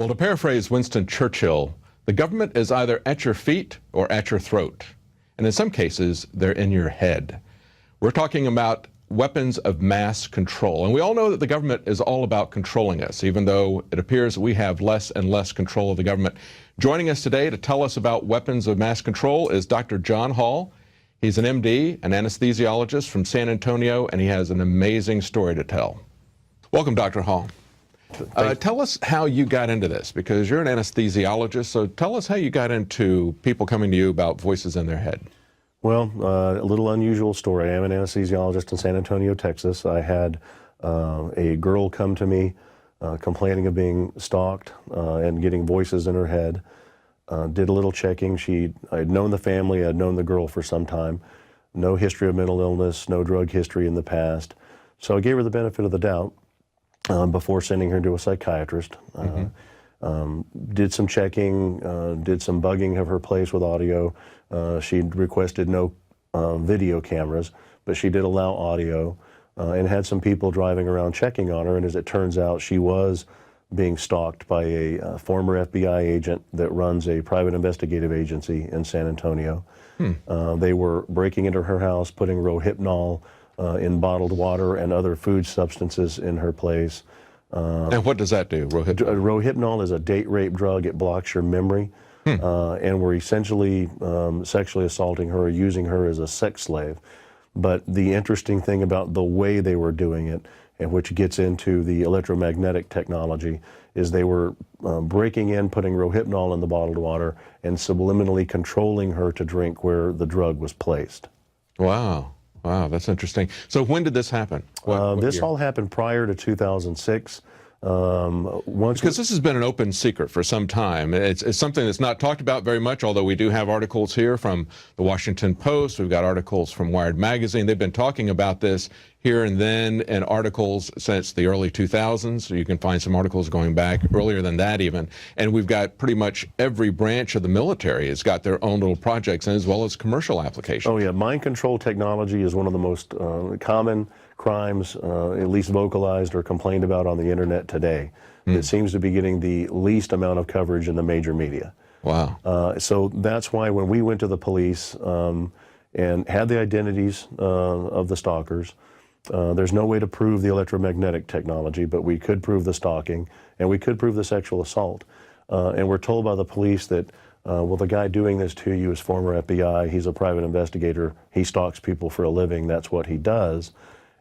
Well, to paraphrase Winston Churchill, the government is either at your feet or at your throat. And in some cases, they're in your head. We're talking about weapons of mass control. And we all know that the government is all about controlling us, even though it appears we have less and less control of the government. Joining us today to tell us about weapons of mass control is Dr. John Hall. He's an MD, an anesthesiologist from San Antonio, and he has an amazing story to tell. Welcome, Dr. Hall. Tell us how you got into this, because you're an anesthesiologist, so tell us how you got into people coming to you about voices in their head. Well, a little unusual story. I am an anesthesiologist in San Antonio, Texas. I had a girl come to me complaining of being stalked and getting voices in her head. Did a little checking. I had known the family, I had known the girl for some time. No history of mental illness, no drug history in the past. So I gave her the benefit of the doubt before sending her to a psychiatrist. Did some checking, did some bugging of her place with audio. She'd requested no video cameras, but she did allow audio, and had some people driving around checking on her. And as it turns out, she was being stalked by a former FBI agent that runs a private investigative agency in San Antonio. They were breaking into her house, putting Rohypnol in bottled water and other food substances in her place. And what does that do, Rohypnol? Rohypnol is a date rape drug. It blocks your memory. And were essentially sexually assaulting her, using her as a sex slave. But the interesting thing about the way they were doing it, and which gets into the electromagnetic technology, is they were breaking in, putting Rohypnol in the bottled water, and subliminally controlling her to drink where the drug was placed. Wow. Wow, that's interesting. So when did this happen? What this year? all happened prior to 2006. Because this has been an open secret for some time. It's something that's not talked about very much, although we do have articles here from the Washington Post. We've got articles from Wired Magazine. They've been talking about this here and then in articles since the early 2000s. So you can find some articles going back earlier than that even. And we've got pretty much every branch of the military has got their own little projects, and as well as commercial applications. Oh yeah, mind control technology is one of the most common crimes, at least vocalized or complained about on the internet today. It seems to be getting the least amount of coverage in the major media. Wow. So that's why when we went to the police and had the identities of the stalkers, there's no way to prove the electromagnetic technology, but we could prove the stalking, and we could prove the sexual assault. And we're told by the police that, well, the guy doing this to you is former FBI, he's a private investigator, he stalks people for a living, that's what he does.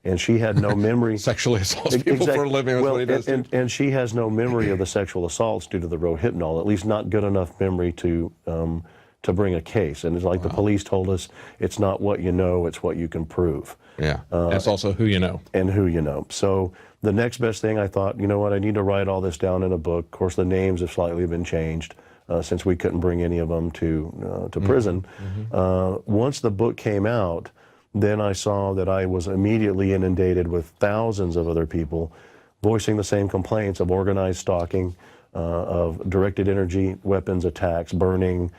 And she had no memory. Sexually assaults people for a living, that's what he does. And she has no memory of the sexual assaults due to the Rohypnol, at least not good enough memory to bring a case. And it's like the police told us, it's not what you know, it's what you can prove. Yeah, it's also who you know. And who you know. So the next best thing, I thought, you know what, I need to write all this down in a book. Of course, the names have slightly been changed since we couldn't bring any of them to prison. Once the book came out, then I saw that I was immediately inundated with thousands of other people voicing the same complaints of organized stalking, of directed energy weapons attacks, burning,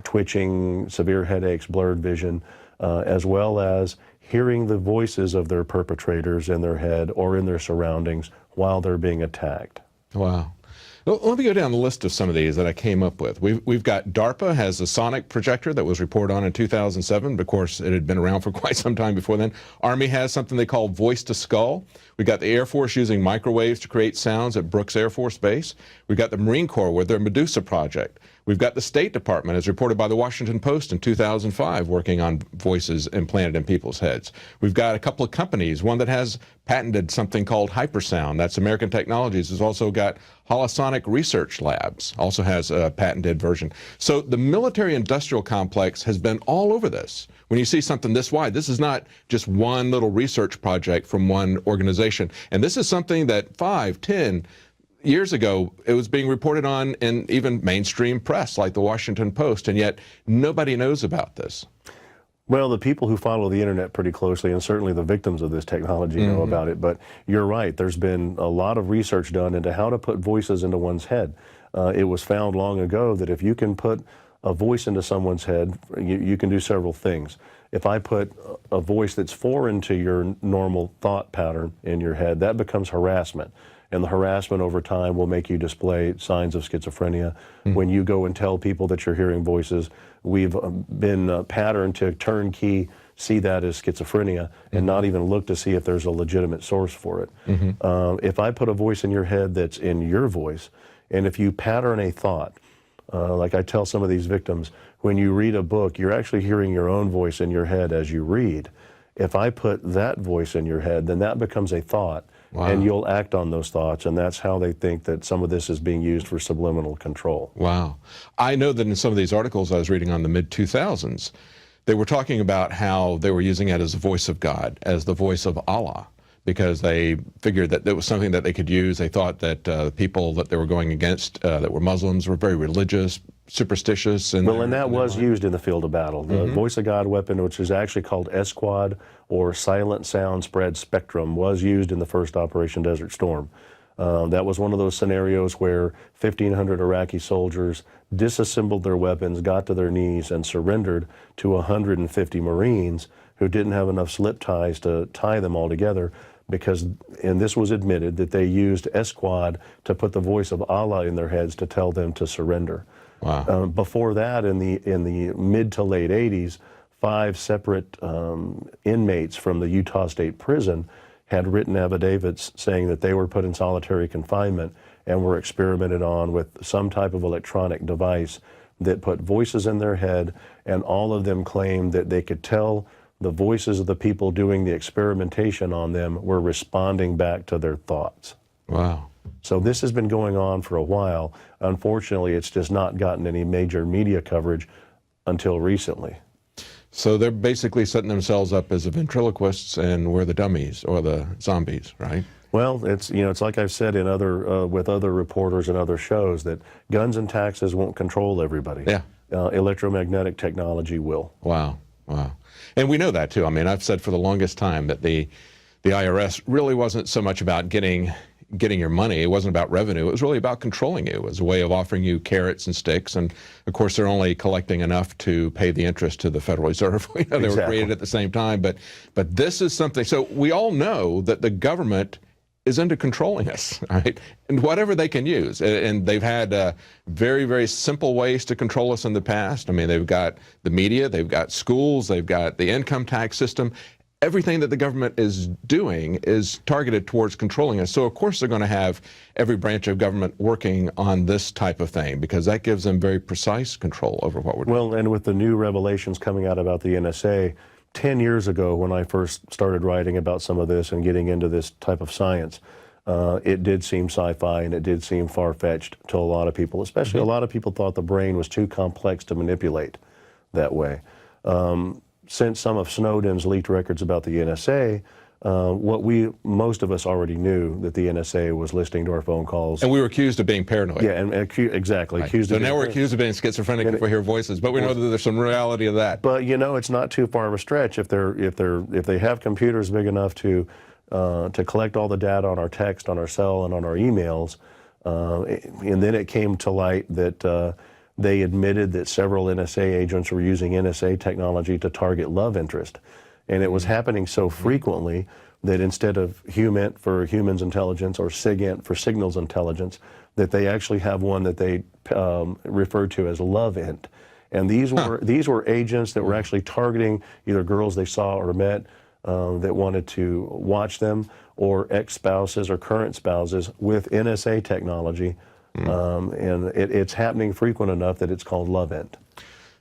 twitching, severe headaches, blurred vision, as well as hearing the voices of their perpetrators in their head or in their surroundings while they're being attacked. Wow. Well, let me go down the list of some of these that I came up with. We've got DARPA has a sonic projector that was reported on in 2007. But of course, it had been around for quite some time before then. Army has something they call voice to skull. We've got the Air Force using microwaves to create sounds at Brooks Air Force Base. We've got the Marine Corps with their Medusa project. We've got the State Department, as reported by the Washington Post in 2005, working on voices implanted in people's heads. We've got a couple of companies, one that has patented something called hypersound. That's American Technologies. Has also got Holosonic Research Labs, also has a patented version. So the military-industrial complex has been all over this. When you see something this wide, this is not just one little research project from one organization. And this is something that 5, 10 years ago, it was being reported on in even mainstream press like the Washington Post, and yet nobody knows about this. Well, the people who follow the internet pretty closely, and certainly the victims of this technology, know about it. But you're right, there's been a lot of research done into how to put voices into one's head. It was found long ago that if you can put a voice into someone's head, you can do several things. If I put a voice that's foreign to your normal thought pattern in your head, that becomes harassment. and the harassment over time will make you display signs of schizophrenia. When you go and tell people that you're hearing voices, we've been patterned to turnkey see that as schizophrenia and not even look to see if there's a legitimate source for it. If I put a voice in your head that's in your voice, and if you pattern a thought, like I tell some of these victims, when you read a book, you're actually hearing your own voice in your head as you read. If I put that voice in your head, then that becomes a thought, and you'll act on those thoughts, and that's how they think that some of this is being used for subliminal control. Wow. I know that in some of these articles I was reading on the mid-2000s, they were talking about how they were using it as the voice of God, as the voice of Allah, because they figured that it was something that they could use. They thought that people that they were going against that were Muslims were very religious, superstitious. And that was used in the field of battle. The Voice of God weapon, which is actually called SQUAD, or Silent Sound Spread Spectrum, was used in the first Operation Desert Storm. That was one of those scenarios where 1,500 Iraqi soldiers disassembled their weapons, got to their knees, and surrendered to 150 Marines who didn't have enough slip ties to tie them all together, because, and this was admitted, that they used SQUAD to put the voice of Allah in their heads to tell them to surrender. Wow. Before that, in the mid to late 80s, 5 separate inmates from the Utah State Prison had written affidavits saying that they were put in solitary confinement and were experimented on with some type of electronic device that put voices in their head, and all of them claimed that they could tell the voices of the people doing the experimentation on them were responding back to their thoughts. Wow. So this has been going on for a while. Unfortunately, it's just not gotten any major media coverage until recently. So they're basically setting themselves up as the ventriloquists, and we're the dummies or the zombies, right? Well, it's like I've said in with other reporters and other shows, that guns and taxes won't control everybody. Yeah. Electromagnetic technology will. Wow. Wow. And we know that too. I mean, I've said for the longest time that the IRS really wasn't so much about getting your money. It wasn't about revenue. It was really about controlling you. It was a way of offering you carrots and sticks. And of course, they're only collecting enough to pay the interest to the Federal Reserve. They were created at the same time. But this is something. So we all know that the government is into controlling us, right? And whatever they can use. And they've had very, very simple ways to control us in the past. I mean, they've got the media, they've got schools, they've got the income tax system. Everything that the government is doing is targeted towards controlling us. So, of course, they're going to have every branch of government working on this type of thing, because that gives them very precise control over what we're doing. Well, and with the new revelations coming out about the NSA, 10 years ago when I first started writing about some of this and getting into this type of science, it did seem sci-fi and it did seem far-fetched to a lot of people, especially a lot of people thought the brain was too complex to manipulate that way. Since some of Snowden's leaked records about the NSA, most of us already knew that the NSA was listening to our phone calls. And we were accused of being paranoid. Yeah, and exactly. Right. Accused so of now we're accused of being schizophrenic if we hear voices, but we know that there's some reality of that. But it's not too far of a stretch if they have computers big enough to collect all the data on our text, on our cell, and on our emails. And then it came to light that they admitted that several NSA agents were using NSA technology to target love interest. And it was happening so frequently that instead of HUMINT for humans intelligence or SIGINT for signals intelligence, that they actually have one that they refer to as LOVEINT. And these were agents that were actually targeting either girls they saw or met that wanted to watch them, or ex-spouses or current spouses with NSA technology. And it's happening frequent enough that it's called LOVEINT.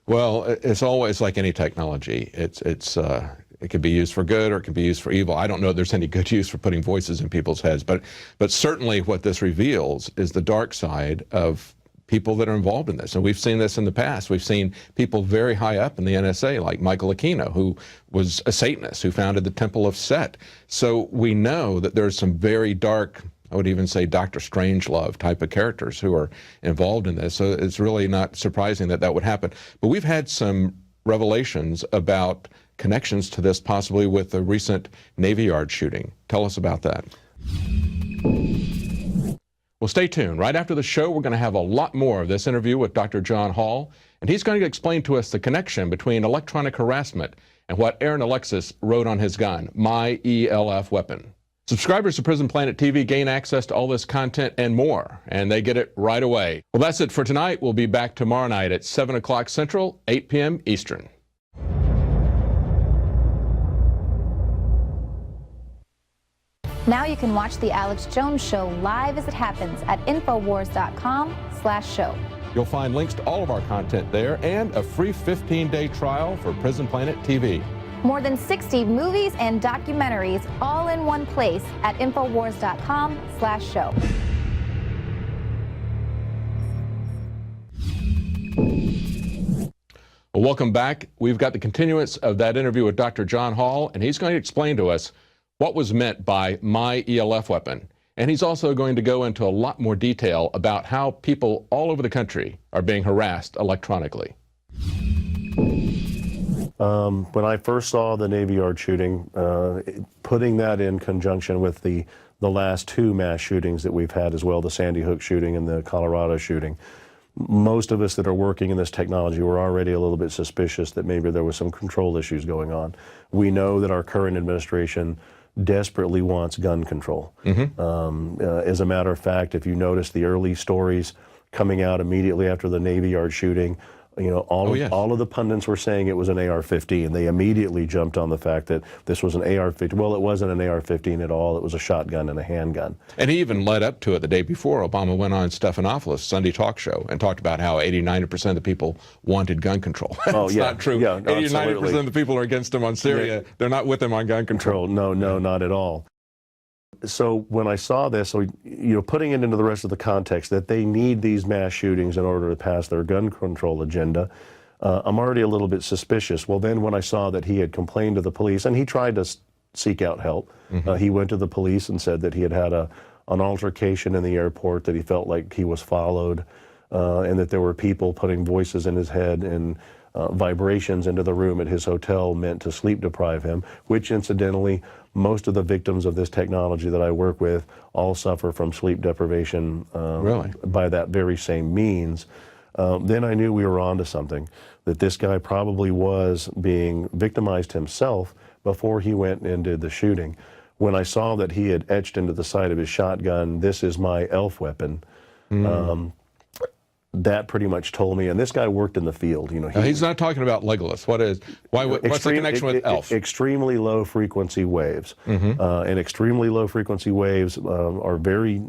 Well, it's always like any technology. It can be used for good or it can be used for evil. I don't know if there's any good use for putting voices in people's heads, but certainly what this reveals is the dark side of people that are involved in this. And we've seen this in the past. We've seen people very high up in the NSA, like Michael Aquino, who was a Satanist, who founded the Temple of Set. So we know that there's some very dark, I would even say Dr. Strangelove type of characters who are involved in this. So it's really not surprising that that would happen. But we've had some revelations about connections to this, possibly with the recent Navy Yard shooting. Tell us about that. Well, stay tuned. Right after the show, we're going to have a lot more of this interview with Dr. John Hall, and he's going to explain to us the connection between electronic harassment and what Aaron Alexis wrote on his gun, My ELF Weapon. Subscribers to Prison Planet TV gain access to all this content and more, and they get it right away. Well, that's it for tonight. We'll be back tomorrow night at 7 o'clock Central, 8 p.m. Eastern. Now you can watch The Alex Jones Show live as it happens at Infowars.com/show. You'll find links to all of our content there and a free 15-day trial for Prison Planet TV. More than 60 movies and documentaries all in one place at Infowars.com/show. Well, welcome back. We've got the continuance of that interview with Dr. John Hall, and he's going to explain to us what was meant by my ELF weapon. And he's also going to go into a lot more detail about how people all over the country are being harassed electronically. When I first saw the Navy Yard shooting, putting that in conjunction with the last two mass shootings that we've had as well, the Sandy Hook shooting and the Colorado shooting, most of us that are working in this technology were already a little bit suspicious that maybe there was some control issues going on. We know that our current administration desperately wants gun control. As a matter of fact, if you notice the early stories coming out immediately after the Navy Yard shooting, you know, all of the pundits were saying it was an AR-15. They immediately jumped on the fact that this was an AR-15. Well, it wasn't an AR-15 at all. It was a shotgun and a handgun. And he even led up to it the day before. Obama went on Stephanopoulos' Sunday talk show and talked about how 80–90% of the people wanted gun control. That's not true. Yeah, 80–90% of the people are against him on Syria. They're not with him on gun control. No, not at all. So when I saw this, putting it into the rest of the context that they need these mass shootings in order to pass their gun control agenda, I'm already a little bit suspicious. Well, then when I saw that he had complained to the police, and he tried to seek out help, he went to the police and said that he had had an altercation in the airport, that he felt like he was followed, and that there were people putting voices in his head and vibrations into the room at his hotel meant to sleep deprive him, which incidentally, most of the victims of this technology that I work with all suffer from sleep deprivation by that very same means. Then I knew we were onto something, that this guy probably was being victimized himself before he went and did the shooting. When I saw that he had etched into the side of his shotgun, "This is my ELF weapon," that pretty much told me, and this guy worked in the field. You know, he's not talking about Legolas. What's the connection with ELF? Extremely low frequency waves, and extremely low frequency waves are very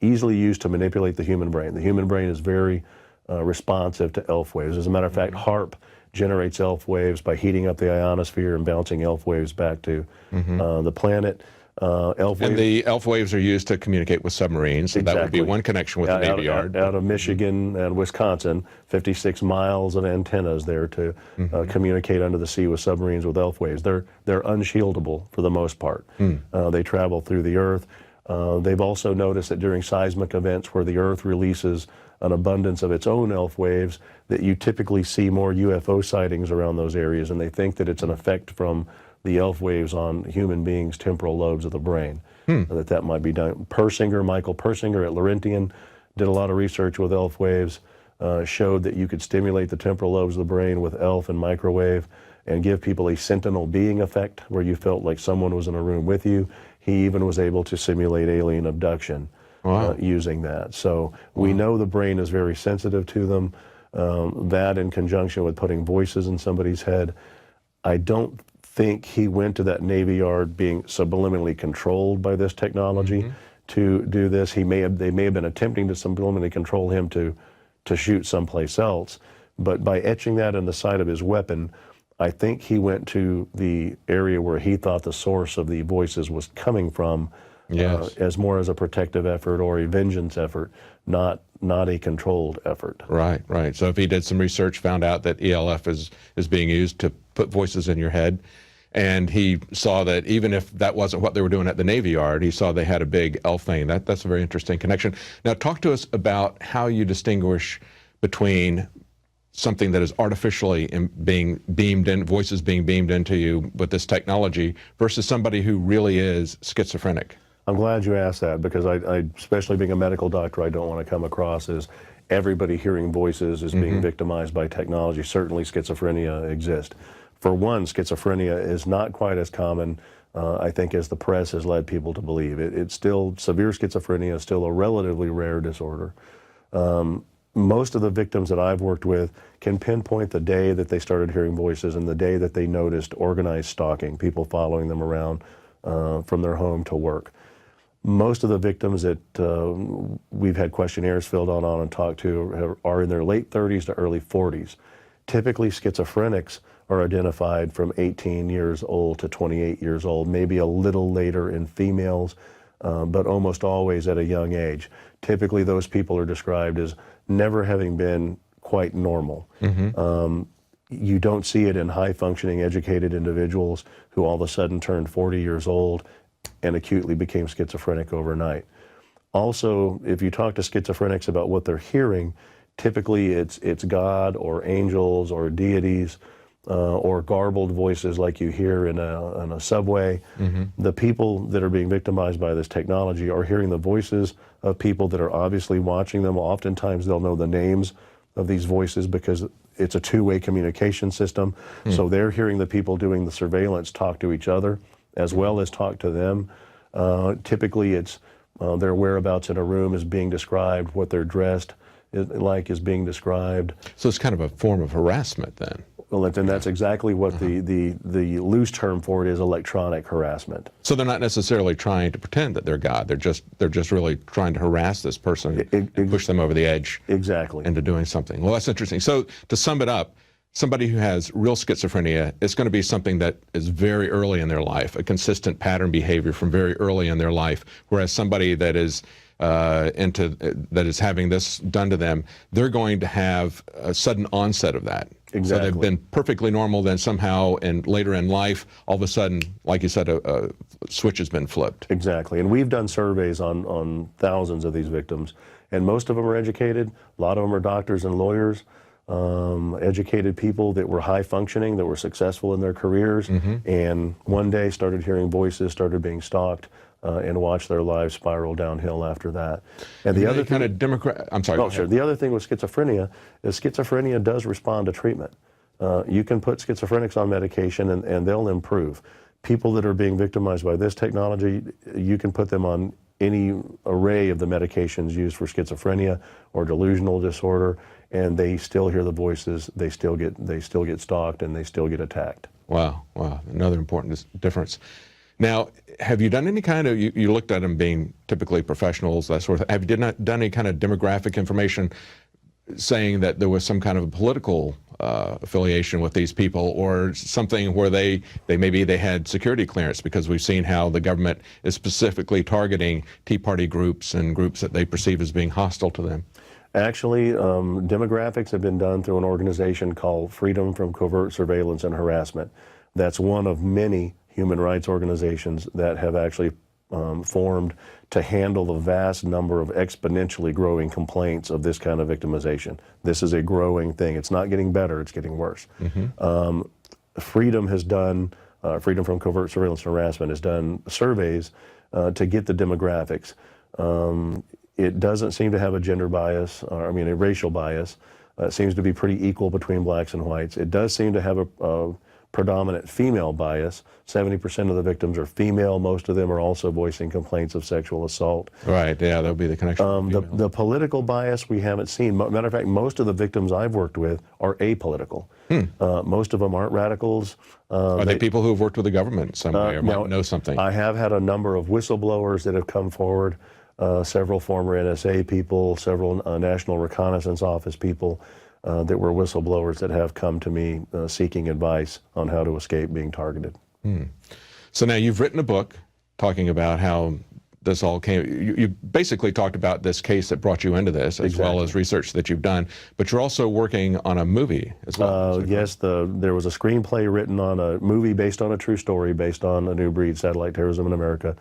easily used to manipulate the human brain. The human brain is very responsive to ELF waves. As a matter of fact, HAARP generates ELF waves by heating up the ionosphere and bouncing ELF waves back to the planet. And the ELF waves are used to communicate with submarines. So that would be one connection with the Navy Yard. Out of Michigan and Wisconsin, 56 miles of antennas there to communicate under the sea with submarines with ELF waves. They're unshieldable for the most part. They travel through the Earth. They've also noticed that during seismic events where the Earth releases an abundance of its own ELF waves, that you typically see more UFO sightings around those areas, and they think that it's an effect from the ELF waves on human beings' temporal lobes of the brain, that might be done. Michael Persinger at Laurentian did a lot of research with ELF waves, showed that you could stimulate the temporal lobes of the brain with ELF and microwave and give people a sentinel being effect where you felt like someone was in a room with you. He even was able to simulate alien abduction using that. So we know the brain is very sensitive to them. That in conjunction with putting voices in somebody's head, I don't think he went to that Navy Yard being subliminally controlled by this technology to do this. They may have been attempting to subliminally control him to shoot someplace else, but by etching that in the side of his weapon, I think he went to the area where he thought the source of the voices was coming from, as more as a protective effort or a vengeance effort, not a controlled effort. Right. So if he did some research, found out that ELF is being used to put voices in your head, and he saw that even if that wasn't what they were doing at the Navy Yard, he saw they had a big ELF thing. That's a very interesting connection. Now talk to us about how you distinguish between something that is artificially being beamed in, voices being beamed into you with this technology, versus somebody who really is schizophrenic. I'm glad you asked that, because I especially being a medical doctor, I don't want to come across as everybody hearing voices is being victimized by technology. Certainly schizophrenia exists. For one, schizophrenia is not quite as common I think, as the press has led people to believe. It's still, severe schizophrenia is still a relatively rare disorder. Most of the victims that I've worked with can pinpoint the day that they started hearing voices and the day that they noticed organized stalking, people following them around from their home to work. Most of the victims that we've had questionnaires filled out on and talked to are in their late 30s to early 40s. Typically, schizophrenics are identified from 18 years old to 28 years old, maybe a little later in females, but almost always at a young age. Typically, those people are described as never having been quite normal. You don't see it in high-functioning, educated individuals who all of a sudden turned 40 years old and acutely became schizophrenic overnight. Also, if you talk to schizophrenics about what they're hearing, typically it's God or angels or deities or garbled voices like you hear in a subway. The people that are being victimized by this technology are hearing the voices of people that are obviously watching them. Oftentimes they'll know the names of these voices because it's a two-way communication system. So they're hearing the people doing the surveillance talk to each other as well as talk to them. Typically it's their whereabouts in a room is being described, what they're dressed like is being described. So it's kind of a form of harassment then. Well, and that's exactly what the loose term for it is, electronic harassment. So they're not necessarily trying to pretend that they're God. They're just really trying to harass this person and push them over the edge. Exactly. Into doing something. Well, that's interesting. So to sum it up, somebody who has real schizophrenia, it's going to be something that is very early in their life, a consistent pattern behavior from very early in their life, whereas somebody that is that is having this done to them, they're going to have a sudden onset of that. Exactly. So they've been perfectly normal, then somehow and later in life, all of a sudden, like you said, a switch has been flipped. Exactly. And we've done surveys on thousands of these victims, and most of them are educated. A lot of them are doctors and lawyers, educated people that were high functioning, that were successful in their careers, and one day started hearing voices, started being stalked, and watched their lives spiral downhill after that. And the other kind of Democrat. I'm sorry. Oh, sure. The other thing with schizophrenia is schizophrenia does respond to treatment. You can put schizophrenics on medication and they'll improve. People that are being victimized by this technology, you can put them on any array of the medications used for schizophrenia or delusional disorder, and they still hear the voices. They still get stalked, and they still get attacked. Wow. Wow. Another important difference. Now, have you done any kind of, you looked at them being typically professionals, that sort of thing. Have you done any kind of demographic information saying that there was some kind of a political affiliation with these people, or something where they maybe they had security clearance? Because we've seen how the government is specifically targeting Tea Party groups and groups that they perceive as being hostile to them. Actually, demographics have been done through an organization called Freedom from Covert Surveillance and Harassment. That's one of many human rights organizations that have actually formed to handle the vast number of exponentially growing complaints of this kind of victimization. This is a growing thing. It's not getting better, it's getting worse. Freedom has done, Freedom from Covert Surveillance and Harassment has done surveys to get the demographics. It doesn't seem to have a gender bias, or a racial bias. It seems to be pretty equal between blacks and whites. It does seem to have a predominant female bias. 70% of the victims are female. Most of them are also voicing complaints of sexual assault. Right, yeah, that'll be the connection. The political bias we haven't seen. Matter of fact, most of the victims I've worked with are apolitical. Most of them aren't radicals. Are they people who have worked with the government in some way or might know something? I have had a number of whistleblowers that have come forward, several former NSA people, several National Reconnaissance Office people, that were whistleblowers that have come to me seeking advice on how to escape being targeted. So now you've written a book talking about how this all came. You basically talked about this case that brought you into this, as well as research that you've done, but you're also working on a movie as well. Yes, there was a screenplay written on a movie based on a true story, based on A New Breed: Satellite Terrorism in America.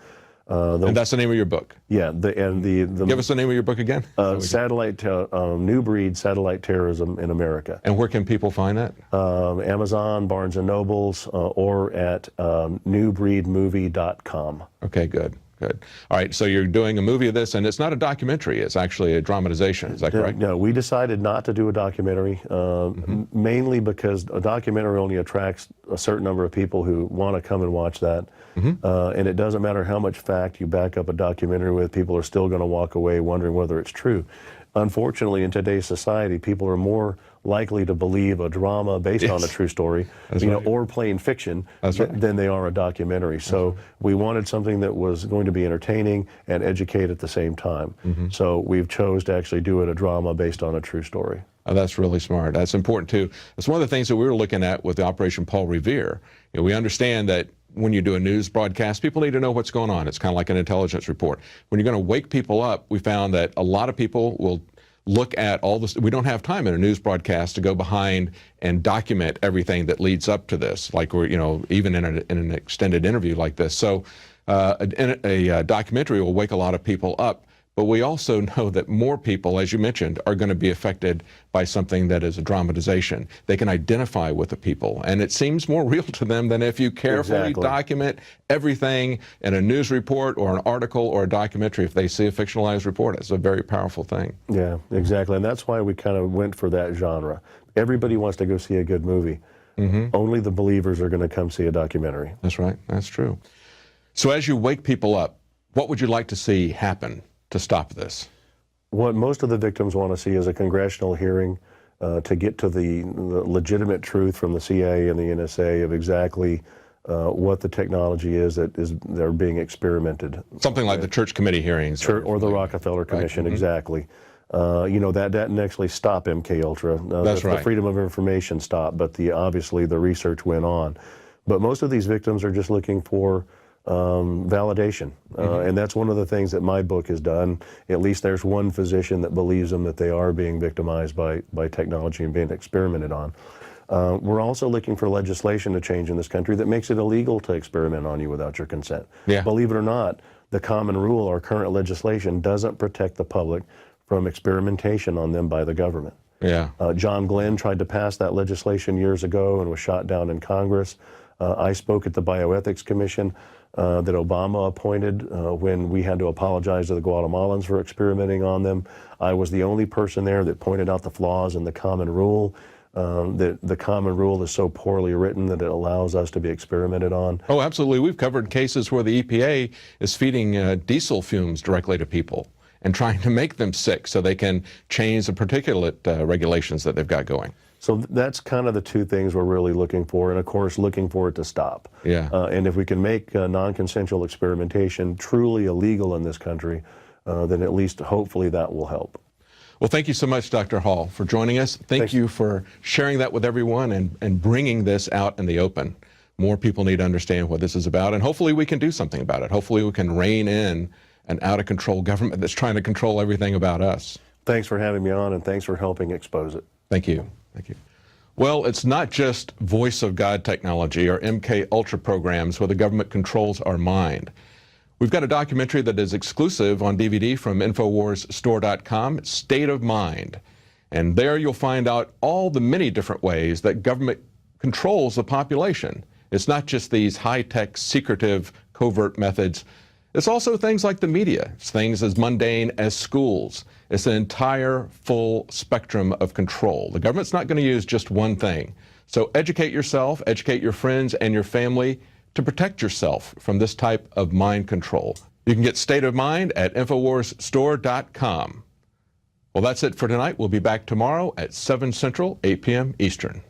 And that's the name of your book? Yeah. Give us the name of your book again? New Breed: Satellite Terrorism in America. And where can people find that? Amazon, Barnes & Nobles, or at newbreedmovie.com. Okay, good. Good. All right, so you're doing a movie of this, and it's not a documentary, it's actually a dramatization. Is that correct? No, we decided not to do a documentary, mainly because a documentary only attracts a certain number of people who want to come and watch that. And it doesn't matter how much fact you back up a documentary with, people are still going to walk away wondering whether it's true. Unfortunately, in today's society, people are more likely to believe a drama based on a true story, or plain fiction, than they are a documentary. So we wanted something that was going to be entertaining and educate at the same time. So we've chose to actually do it a drama based on a true story. Oh, that's really smart. That's important too. That's one of the things that we were looking at with the Operation Paul Revere. We understand that when you do a news broadcast, people need to know what's going on. It's kind of like an intelligence report. When you're going to wake people up, we found that a lot of people will look at all this. We don't have time in a news broadcast to go behind and document everything that leads up to this, like we're, even in an extended interview like this. So a documentary will wake a lot of people up. But we also know that more people, as you mentioned, are going to be affected by something that is a dramatization. They can identify with the people, and it seems more real to them than if you carefully document everything in a news report or an article or a documentary. If they see a fictionalized report, it's a very powerful thing. Yeah, exactly, and that's why we kind of went for that genre. Everybody wants to go see a good movie. Only the believers are going to come see a documentary. That's right. That's true. So as you wake people up, what would you like to see happen to stop this? What most of the victims want to see is a congressional hearing to get to the legitimate truth from the CIA and the NSA of exactly what the technology is they're being experimented. Something like the church committee hearings. Or the Rockefeller Commission, exactly. That didn't actually stop MK Ultra. That's right. The Freedom of Information stopped, but obviously the research went on. But most of these victims are just looking for validation. And that's one of the things that my book has done. At least there's one physician that believes them that they are being victimized by technology and being experimented on. We're also looking for legislation to change in this country that makes it illegal to experiment on you without your consent. Believe it or not, the common rule, our current legislation, doesn't protect the public from experimentation on them by the government. John Glenn tried to pass that legislation years ago and was shot down in Congress. I spoke at the Bioethics Commission that Obama appointed when we had to apologize to the Guatemalans for experimenting on them. I was the only person there that pointed out the flaws in the common rule, that the common rule is so poorly written that it allows us to be experimented on. Oh, absolutely. We've covered cases where the EPA is feeding diesel fumes directly to people and trying to make them sick so they can change the particulate regulations that they've got going. So that's kind of the two things we're really looking for, and of course looking for it to stop. And if we can make non-consensual experimentation truly illegal in this country, then at least hopefully that will help. Well, thank you so much, Dr. Hall, for joining us. Thank you for sharing that with everyone and bringing this out in the open. More people need to understand what this is about, and hopefully we can do something about it. Hopefully we can rein in an out-of-control government that's trying to control everything about us. Thanks for having me on, and thanks for helping expose it. Thank you. Thank you. Well, it's not just Voice of God technology or MK Ultra programs where the government controls our mind. We've got a documentary that is exclusive on DVD from InfoWarsStore.com, State of Mind. And there you'll find out all the many different ways that government controls the population. It's not just these high-tech, secretive, covert methods. It's also things like the media. It's things as mundane as schools. It's an entire full spectrum of control. The government's not going to use just one thing. So educate yourself, educate your friends and your family to protect yourself from this type of mind control. You can get State of Mind at InfoWarsStore.com. Well, that's it for tonight. We'll be back tomorrow at 7 Central, 8 p.m. Eastern.